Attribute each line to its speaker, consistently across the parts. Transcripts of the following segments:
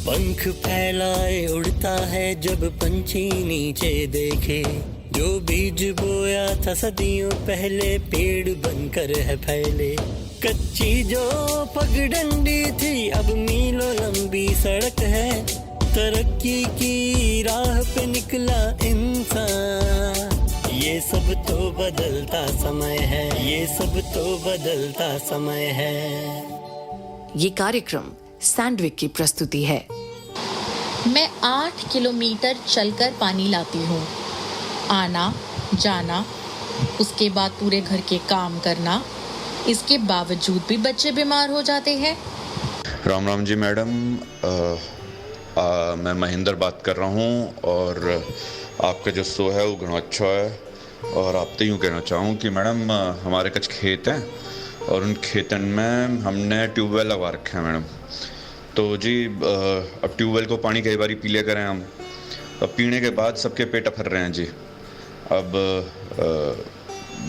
Speaker 1: पंख फैलाए उड़ता है जब पंछी नीचे देखे, जो बीज बोया था सदियों पहले पेड़ बनकर है फैले। कच्ची जो पगडंडी थी अब मीलों लंबी सड़क है, तरक्की की राह पे निकला इंसान। ये सब तो बदलता समय है, ये सब तो बदलता समय है।
Speaker 2: ये कार्यक्रम सैंडविक की प्रस्तुति है।
Speaker 3: मैं 8 किलोमीटर चलकर पानी लाती हूँ, आना जाना, उसके बाद पूरे घर के काम करना, इसके बावजूद भी बच्चे बीमार हो जाते हैं।
Speaker 4: राम राम जी मैडम, मैं महेंद्र बात कर रहा हूँ और आपका जो शो है वो घना अच्छा है। और आप तो यूँ कहना चाहूँ कि मैडम हमारे कुछ खेत हैं और उन खेतन में हमने ट्यूबवेल लगवा रखे हैं मैडम। तो जी अब ट्यूबवेल को पानी कई बार पी लिया करें हम, अब पीने के बाद सबके पेट अफर रहे हैं जी। अब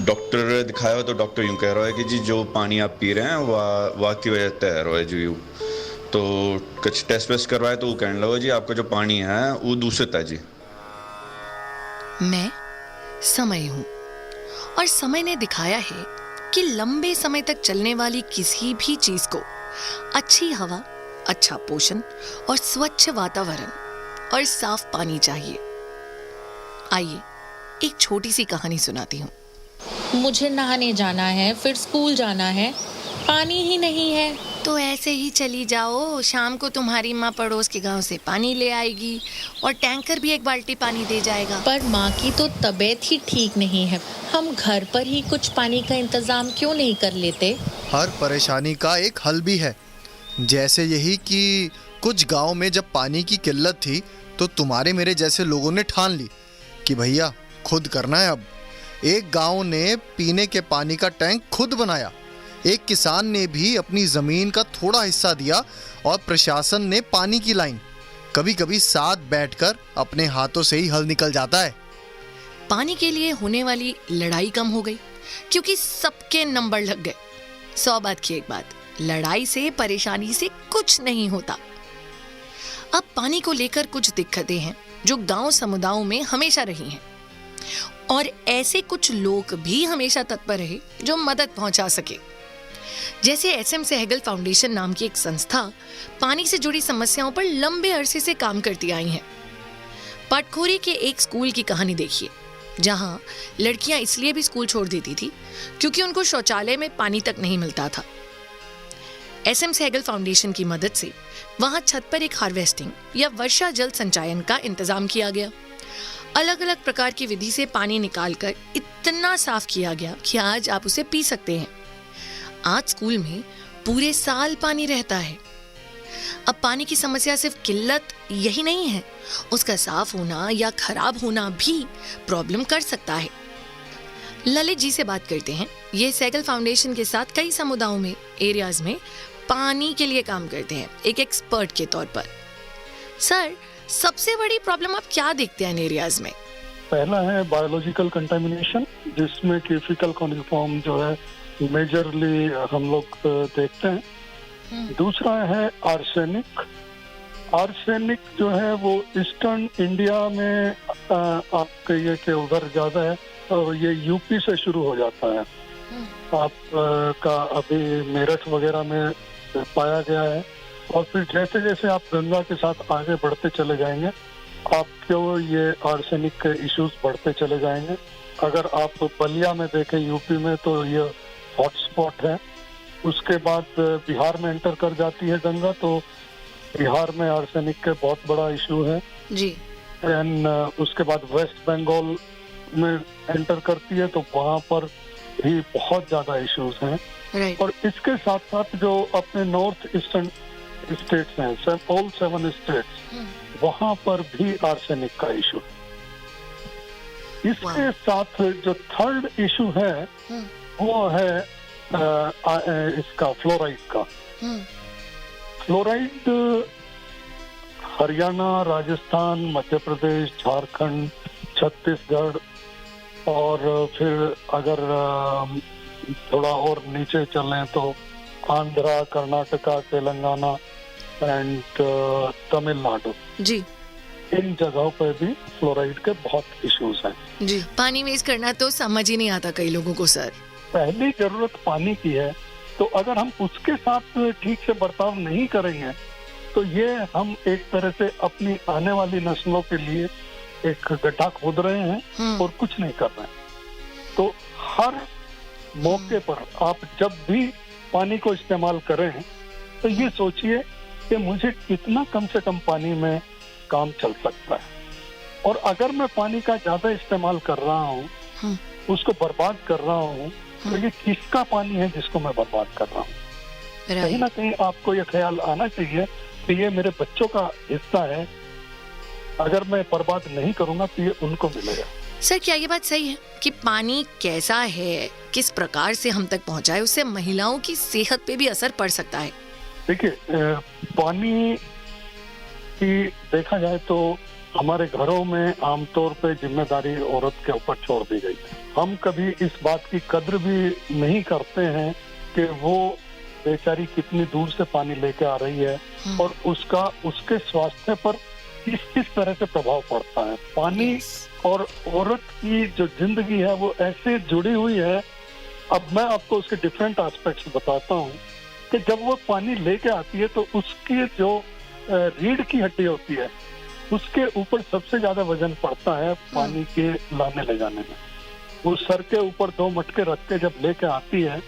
Speaker 4: डॉक्टर दिखाया हो तो डॉक्टर यूँ कह रहा है कि जी जो पानी आप पी रहे हैं वाह की वजह तैर रहा है जी। तो कुछ टेस्ट वेस्ट करवाए तो वो कहने लगा जी आपका जो पानी है वो दूषित है जी।
Speaker 2: मैं समय हूँ और समय ने दिखाया है कि लंबे समय तक चलने वाली किसी भी चीज को अच्छी हवा, अच्छा पोषण और स्वच्छ वातावरण और साफ पानी चाहिए। आइए एक छोटी सी कहानी सुनाती हूँ।
Speaker 3: मुझे नहाने जाना है, फिर स्कूल जाना है, पानी ही नहीं है।
Speaker 2: तो ऐसे ही चली जाओ, शाम को तुम्हारी माँ पड़ोस के गांव से पानी ले आएगी और टैंकर भी 1 बाल्टी पानी दे जाएगा।
Speaker 3: पर माँ की तो तबीयत ही ठीक नहीं है, हम घर पर ही कुछ पानी का इंतजाम क्यों नहीं कर लेते?
Speaker 5: हर परेशानी का एक हल भी है। जैसे यही कि कुछ गांव में जब पानी की किल्लत थी तो तुम्हारे मेरे जैसे लोगों ने ठान ली कि भैया खुद करना है। अब एक गांव ने पीने के पानी का टैंक खुद बनाया, एक किसान ने भी अपनी जमीन का थोड़ा हिस्सा दिया और प्रशासन ने पानी की लाइन। कभी कभी साथ बैठकर अपने हाथों से ही हल निकल जाता है।
Speaker 2: पानी के लिए होने वाली लड़ाई कम हो गई क्योंकि सबके नंबर लग गए। 100 बात की एक बात, लड़ाई से, परेशानी से कुछ नहीं होता। अब पानी को लेकर कुछ दिक्कतें हैं जो गांव समुदायों में हमेशा रही हैं और ऐसे कुछ लोग भी हमेशा तत्पर रहे जो मदद पहुंचा सके। जैसे SM सहगल फाउंडेशन नाम की एक संस्था पानी से जुड़ी समस्याओं पर लंबे अरसे से काम करती आई है। पटखोरी के एक स्कूल की कहानी देखिए, जहां लड़कियां इसलिए भी स्कूल छोड़ देती थी क्योंकि उनको शौचालय में पानी तक नहीं मिलता था। SM सहगल फाउंडेशन की मदद से वहां छत पर एक हार्वेस्टिंग या वर्षा जल संचयन का इंतजाम किया गया। अलग अलग प्रकार की विधि से पानी निकालकर इतना साफ किया गया कि आज आप उसे पी सकते हैं। आज स्कूल में पूरे साल पानी रहता है। अब पानी की समस्या सिर्फ किल्लत यही नहीं है, उसका साफ होना या खराब होना भी प्रॉब्लम कर सकता है। ललित जी से बात करते हैं। ये सहगल फाउंडेशन के साथ कई समुदायों में, एरियाज में पानी के लिए काम करते हैं, एक एक्सपर्ट के तौर पर। सर, सबसे बड़ी प्रॉब्लम आप क्या देखते हैं इन एरियाज में?
Speaker 6: पहला है बायोलॉजिकल कंटामिनेशन, जिसमें कि फीकल कोलिफॉर्म जो है मेजरली हम लोग देखते हैं। दूसरा है आर्सेनिक। आर्सेनिक जो है वो ईस्टर्न इंडिया में आप कहिए कि उधर ज्यादा है और ये यूपी से शुरू हो जाता है। आप का अभी मेरठ वगैरह में पाया गया है और फिर जैसे जैसे आप गंगा के साथ आगे बढ़ते चले जाएंगे आपको ये आर्सेनिक के इश्यूज बढ़ते चले जाएंगे। अगर आप बलिया में देखें यूपी में तो ये हॉटस्पॉट है। उसके बाद बिहार में एंटर कर जाती है गंगा, तो बिहार में आर्सेनिक के बहुत बड़ा इशू है
Speaker 2: जी।
Speaker 6: एंड उसके बाद वेस्ट बंगाल में एंटर करती है तो वहाँ पर भी बहुत ज्यादा इश्यूज हैं। और इसके साथ साथ जो अपने नॉर्थ ईस्टर्न स्टेट्स हैं, ऑल 7 स्टेट्स, वहाँ पर भी आर्सेनिक का इशू। इसके साथ जो थर्ड इशू है वो है इसका फ्लोराइड का। फ्लोराइड हरियाणा, राजस्थान, मध्य प्रदेश, झारखंड, छत्तीसगढ़ और फिर अगर थोड़ा और नीचे चलें तो आंध्रा, कर्नाटका, तेलंगाना, एंड तमिलनाडु,
Speaker 2: जी
Speaker 6: इन जगहों पर भी फ्लोराइड के बहुत इश्यूज हैं।
Speaker 2: जी। पानी वेस्ट करना तो समझ ही नहीं आता कई लोगों को सर।
Speaker 6: पहली जरूरत पानी की है, तो अगर हम उसके साथ ठीक से बर्ताव नहीं करेंगे तो ये हम एक तरह से अपनी आने वाली नस्लों के लिए एक गड्ढा खोद रहे हैं और कुछ नहीं कर रहे हैं। तो हर मौके पर आप जब भी पानी को इस्तेमाल करें तो ये सोचिए कि मुझे कितना कम से कम पानी में काम चल सकता है, और अगर मैं पानी का ज्यादा इस्तेमाल कर रहा हूँ, उसको बर्बाद कर रहा हूँ, तो ये किसका पानी है जिसको मैं बर्बाद कर रहा हूँ? कहीं ना कहीं आपको ये ख्याल आना चाहिए कि ये मेरे बच्चों का हिस्सा है, अगर मैं बर्बाद नहीं करूंगा तो ये उनको मिलेगा।
Speaker 2: सर क्या ये बात सही है कि पानी कैसा है, किस प्रकार से हम तक पहुंचा है, उससे महिलाओं की सेहत पे भी असर पड़ सकता है?
Speaker 6: देखिए, पानी की देखा जाए तो हमारे घरों में आमतौर पे जिम्मेदारी औरत के ऊपर छोड़ दी गई है। हम कभी इस बात की कद्र भी नहीं करते हैं कि वो बेचारी कितनी दूर से पानी लेके आ रही है और उसका उसके स्वास्थ्य पर किस किस तरह से प्रभाव पड़ता है। पानी और औरत की जो जिंदगी है वो ऐसे जुड़ी हुई है। अब मैं आपको उसके डिफरेंट एस्पेक्ट्स बताता हूँ कि जब वो पानी लेके आती है तो उसकी जो रीढ़ की हड्डी होती है उसके ऊपर सबसे ज्यादा वजन पड़ता है पानी के लाने ले जाने में। वो सर के ऊपर 2 मटके रख के जब लेके आती है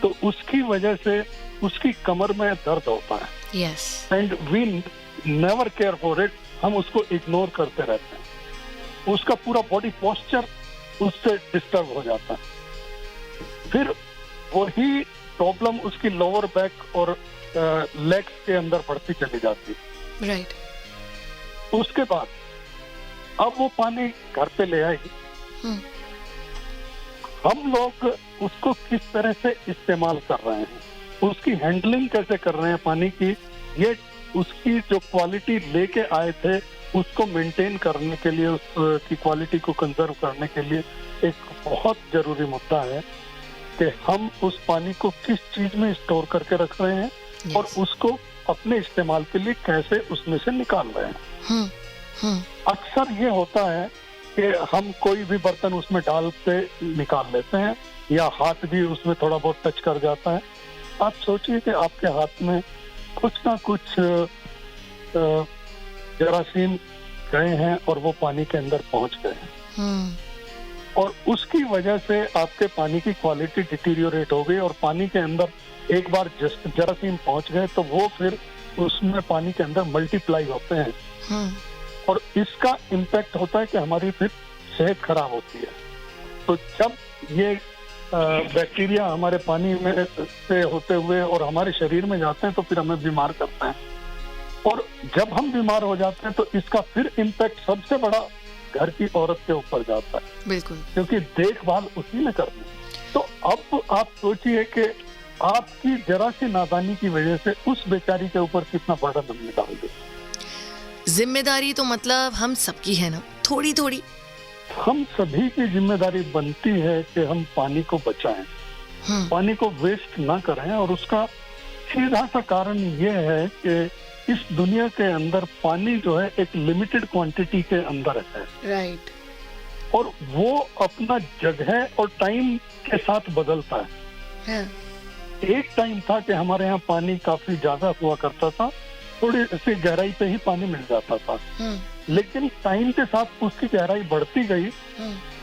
Speaker 6: तो उसकी वजह से उसकी कमर में दर्द होता है।
Speaker 2: Yes.
Speaker 6: And we never care for it, हम उसको इग्नोर करते रहते हैं। उसका पूरा बॉडी पोस्चर उससे डिस्टर्ब हो जाता है। फिर वही प्रॉब्लम उसकी लोअर बैक और लेग्स के अंदर बढ़ती चली जाती है।
Speaker 2: राइट।
Speaker 6: उसके बाद अब वो पानी घर पे ले आई, हम लोग उसको किस तरह से इस्तेमाल कर रहे हैं, उसकी हैंडलिंग कैसे कर रहे हैं पानी की, ये उसकी जो क्वालिटी लेके आए थे उसको मेंटेन करने के लिए, उसकी क्वालिटी को कंजर्व करने के लिए एक बहुत जरूरी मुद्दा है कि हम उस पानी को किस चीज में स्टोर करके रख रहे हैं और उसको अपने इस्तेमाल के लिए कैसे उसमें से निकाल रहे हैं। अक्सर ये होता है कि हम कोई भी बर्तन उसमें डाल के निकाल लेते हैं या हाथ भी उसमें थोड़ा बहुत टच कर जाता है। आप सोचिए कि आपके हाथ में कुछ ना कुछ जरासीम गए हैं और वो पानी के अंदर पहुंच गए हैं और उसकी वजह से आपके पानी की क्वालिटी डिटीरियोरेट हो गई और पानी के अंदर एक बार जरासीम पहुंच गए तो वो फिर उसमें पानी के अंदर मल्टीप्लाई होते हैं और इसका इम्पैक्ट होता है कि हमारी फिर सेहत खराब होती है। तो जब ये बैक्टीरिया हमारे पानी में से होते हुए और हमारे शरीर में जाते हैं तो फिर हमें बीमार करते हैं और जब हम बीमार हो जाते हैं तो इसका फिर इम्पैक्ट सबसे बड़ा घर की औरत के ऊपर जाता है।
Speaker 2: बिल्कुल।
Speaker 6: क्योंकि देखभाल उसी ने करनी है। तो अब आप सोचिए कि आपकी जरा सी नादानी की वजह से उस बेचारी के ऊपर कितना बड़ा दम डाल दे।
Speaker 2: जिम्मेदारी तो मतलब हम सबकी है ना, थोड़ी थोड़ी
Speaker 6: हम सभी की जिम्मेदारी बनती है कि हम पानी को बचाएं, पानी को वेस्ट ना करें। और उसका सीधा सा कारण ये है कि इस दुनिया के अंदर पानी जो है एक लिमिटेड क्वांटिटी के अंदर है।
Speaker 2: राइट।
Speaker 6: और वो अपना जगह और टाइम के साथ बदलता है। एक टाइम था कि हमारे यहाँ पानी काफी ज्यादा हुआ करता था, थोड़ी सी गहराई पे ही पानी मिल जाता था, लेकिन टाइम के साथ उसकी गहराई बढ़ती गई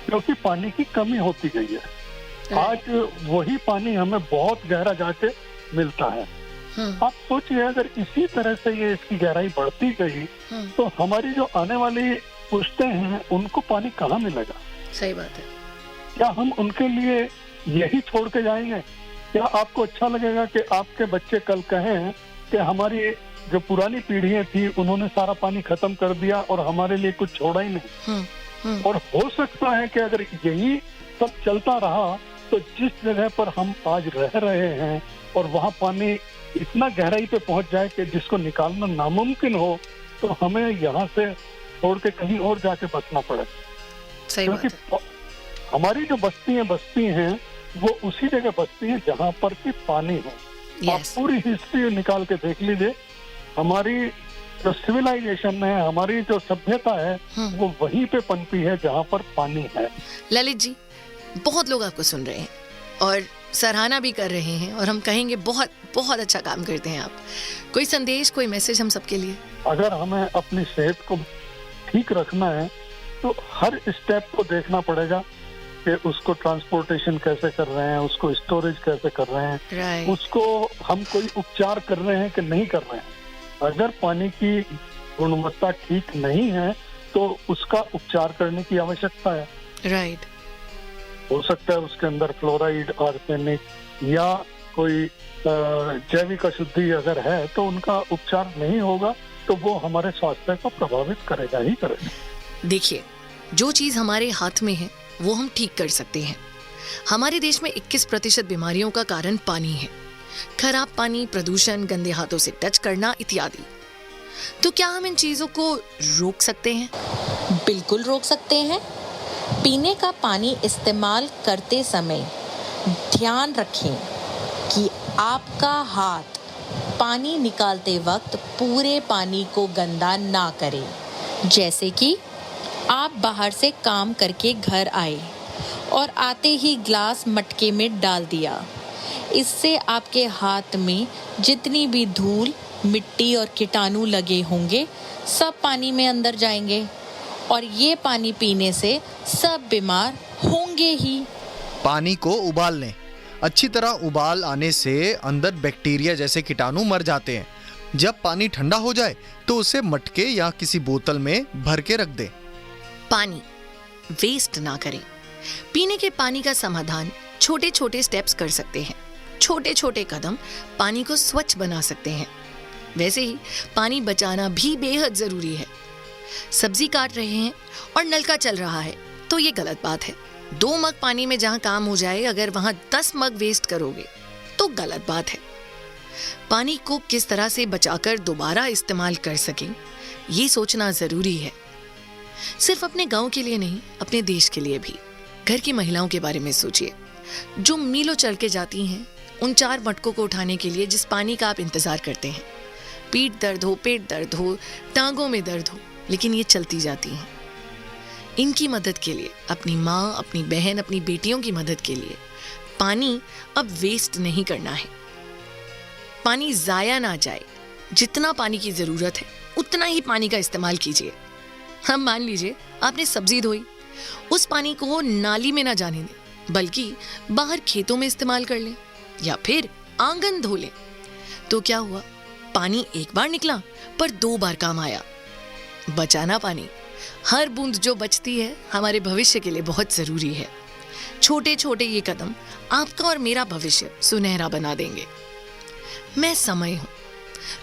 Speaker 6: क्योंकि पानी की कमी होती गई है। आज वही पानी हमें बहुत गहरा जाके मिलता है। आप सोचिए अगर इसी तरह से ये इसकी गहराई बढ़ती गई तो हमारी जो आने वाली पुश्तें हैं उनको पानी कहाँ मिलेगा?
Speaker 2: सही बात है।
Speaker 6: क्या हम उनके लिए यही छोड़ के जाएंगे? क्या आपको अच्छा लगेगा कि आपके बच्चे कल कहें कि हमारी जो पुरानी पीढ़ियां थी उन्होंने सारा पानी खत्म कर दिया और हमारे लिए कुछ छोड़ा ही नहीं? और हो सकता है कि अगर यही सब चलता रहा तो जिस जगह पर हम आज रह रहे हैं और वहाँ पानी इतना गहराई पे पहुंच जाए कि जिसको निकालना नामुमकिन हो तो हमें यहाँ से छोड़ के कहीं और जाके बसना पड़े। क्योंकि हमारी जो बस्ती हैं वो उसी जगह बसती हैं जहाँ पर कि पानी हो। आप पूरी हिस्ट्री निकाल के देख लीजिए, हमारी जो सिविलाइजेशन है, हमारी जो सभ्यता है, वो वहीं पे पनपी है जहाँ पर पानी है।
Speaker 2: ललित जी, बहुत लोग आपको सुन रहे हैं और सराहना भी कर रहे हैं, और हम कहेंगे बहुत बहुत अच्छा काम करते हैं आप। कोई संदेश, कोई मैसेज हम सबके लिए?
Speaker 6: अगर हमें अपनी सेहत को ठीक रखना है तो हर स्टेप को देखना पड़ेगा कि उसको ट्रांसपोर्टेशन कैसे कर रहे हैं, उसको स्टोरेज कैसे कर रहे हैं,
Speaker 2: राइट।
Speaker 6: उसको हम कोई उपचार कर रहे हैं कि नहीं कर रहे हैं। अगर पानी की गुणवत्ता ठीक नहीं है तो उसका उपचार करने की आवश्यकता है।
Speaker 2: राइट।
Speaker 6: हो सकता है उसके अंदर फ्लोराइड, आर्सेनिक या कोई जैविक अशुद्धि अगर है तो उनका उपचार नहीं होगा तो वो हमारे स्वास्थ्य को प्रभावित करेगा ही करेगा।
Speaker 2: देखिए, जो चीज हमारे हाथ में है वो हम ठीक कर सकते हैं। हमारे देश में 21% बीमारियों का कारण पानी है। खराब पानी, प्रदूषण, गंदे हाथों से टच करना इत्यादि। तो क्या हम इन चीजों को रोक सकते हैं?
Speaker 3: बिल्कुल रोक सकते हैं। पीने का पानी इस्तेमाल करते समय ध्यान रखें कि आपका हाथ पानी निकालते वक्त पूरे पानी को गंदा ना करे। जैसे कि आप बाहर से काम करके घर आए और आते ही ग्लास मटके में डाल दिया। इससे आपके हाथ में जितनी भी धूल, मिट्टी और कीटाणु लगे होंगे सब पानी में अंदर जाएंगे और ये पानी पीने से सब बीमार होंगे ही।
Speaker 5: पानी को उबाल लें। अच्छी तरह उबाल आने से अंदर बैक्टीरिया जैसे कीटाणु मर जाते हैं। जब पानी ठंडा हो जाए तो उसे मटके या किसी बोतल में भर के रख दें।
Speaker 2: पानी वेस्ट ना करें। पीने के पानी का समाधान छोटे छोटे स्टेप्स कर सकते हैं। छोटे छोटे कदम पानी को स्वच्छ बना सकते हैं। वैसे ही पानी बचाना भी बेहद जरूरी है। सब्जी काट रहे हैं और नल का चल रहा है तो ये गलत बात है। 2 मग पानी में जहां काम हो जाए, अगर वहां 10 मग वेस्ट करोगे तो गलत बात है। पानी को किस तरह से बचाकर दोबारा इस्तेमाल कर सकें, ये सोचना जरूरी है। सिर्फ अपने गांव के लिए नहीं, अपने देश के लिए भी। घर की महिलाओं के बारे में सोचिए, जो मीलों चल के जाती हैं उन 4 मटकों को उठाने के लिए जिस पानी का आप इंतजार करते हैं। पीठ दर्द हो, पेट दर्द हो, टांगों में दर्द हो, लेकिन ये चलती जाती हैं। इनकी मदद के लिए, अपनी माँ, अपनी बहन, अपनी बेटियों की मदद के लिए पानी अब वेस्ट नहीं करना है। पानी जाया ना जाए। जितना पानी की जरूरत है उतना ही पानी का इस्तेमाल कीजिए। हम मान लीजिए आपने सब्जी धोई, उस पानी को नाली में ना जाने दें, बल्कि बाहर खेतों में इस्तेमाल कर लें या फिर आंगन धो लें। तो क्या हुआ? पानी एक बार निकला पर 2 बार काम आया। बचाना पानी, हर बूंद जो बचती है हमारे भविष्य के लिए बहुत जरूरी है। छोटे छोटे ये कदम आपका और मेरा भविष्य सुनहरा बना देंगे। मैं समय हूं।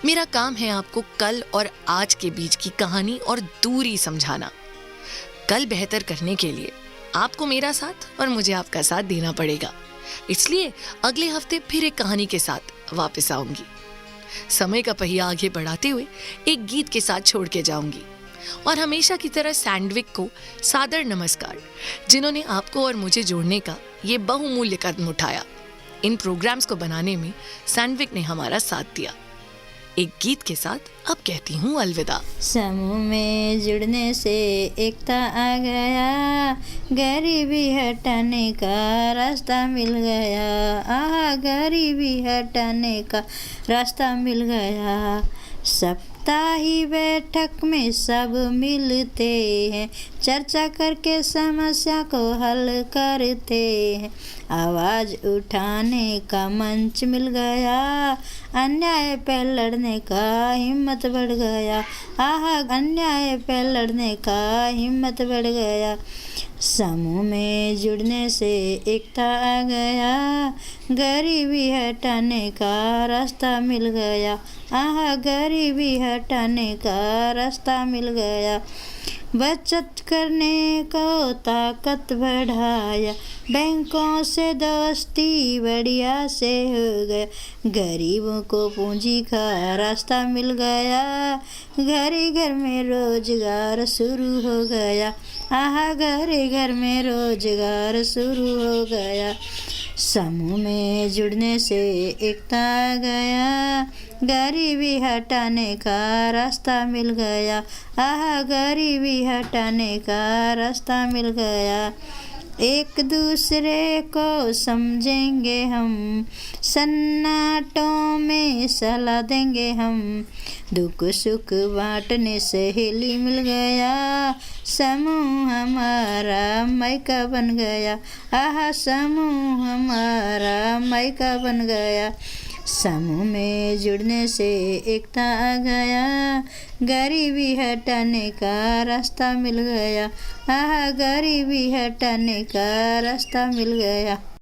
Speaker 2: मेरा काम है आपको कल और आज के बीच की कहानी और दूरी समझाना। कल बेहतर करने के लिए आपको मेरा साथ और मुझे आपका साथ देना पड़ेगा। इसलिए अगले हफ्ते फिर एक कहानी के साथ वापस आऊंगी। समय का पहिया आगे बढ़ाते हुए एक गीत के साथ छोड़ के जाऊंगी। और हमेशा की तरह सैंडविक को सादर नमस्कार, जिन्होंने आपको और मुझे जोड़ने का ये बहुमूल्य कदम उठाया। इन प्रोग्राम्स को बनाने में सैंडविक ने हमारा साथ दिया। एक गीत के साथ अब कहती हूँ अलविदा।
Speaker 7: समूह में जुड़ने से एकता आ गया, गरीबी हटाने का रास्ता मिल गया। आहा, गरीबी हटाने का रास्ता मिल गया। साप्ताहिक बैठक में सब मिलते हैं, चर्चा करके समस्या को हल करते हैं। आवाज़ उठाने का मंच मिल गया, अन्याय पे लड़ने का हिम्मत बढ़ गया। आहा, अन्याय पे लड़ने का हिम्मत बढ़ गया। समूह में जुड़ने से एकता आ गया, गरीबी हटाने का रास्ता मिल गया। आहा, गरीबी हटाने का रास्ता मिल गया। बचत करने को ताकत बढ़ाया, बैंकों से दोस्ती बढ़िया से हो गया। गरीबों को पूंजी का रास्ता मिल गया, घर घर में रोजगार शुरू हो गया। आहा, घर घर में रोजगार शुरू हो गया। समूह में जुड़ने से एकता आ गया, गरीबी हटाने का रास्ता मिल गया। आहा, गरीबी हटाने का रास्ता मिल गया। एक दूसरे को समझेंगे हम, सन्नाटों में सलाह देंगे हम। दुख सुख बांटने से सहेली मिल गया, समूह हमारा मायका बन गया। आहा, समूह हमारा मायका बन गया। समूह में जुड़ने से एकता आ गया, गरीबी हटाने का रास्ता मिल गया। आहा, गरीबी हटाने का रास्ता मिल गया।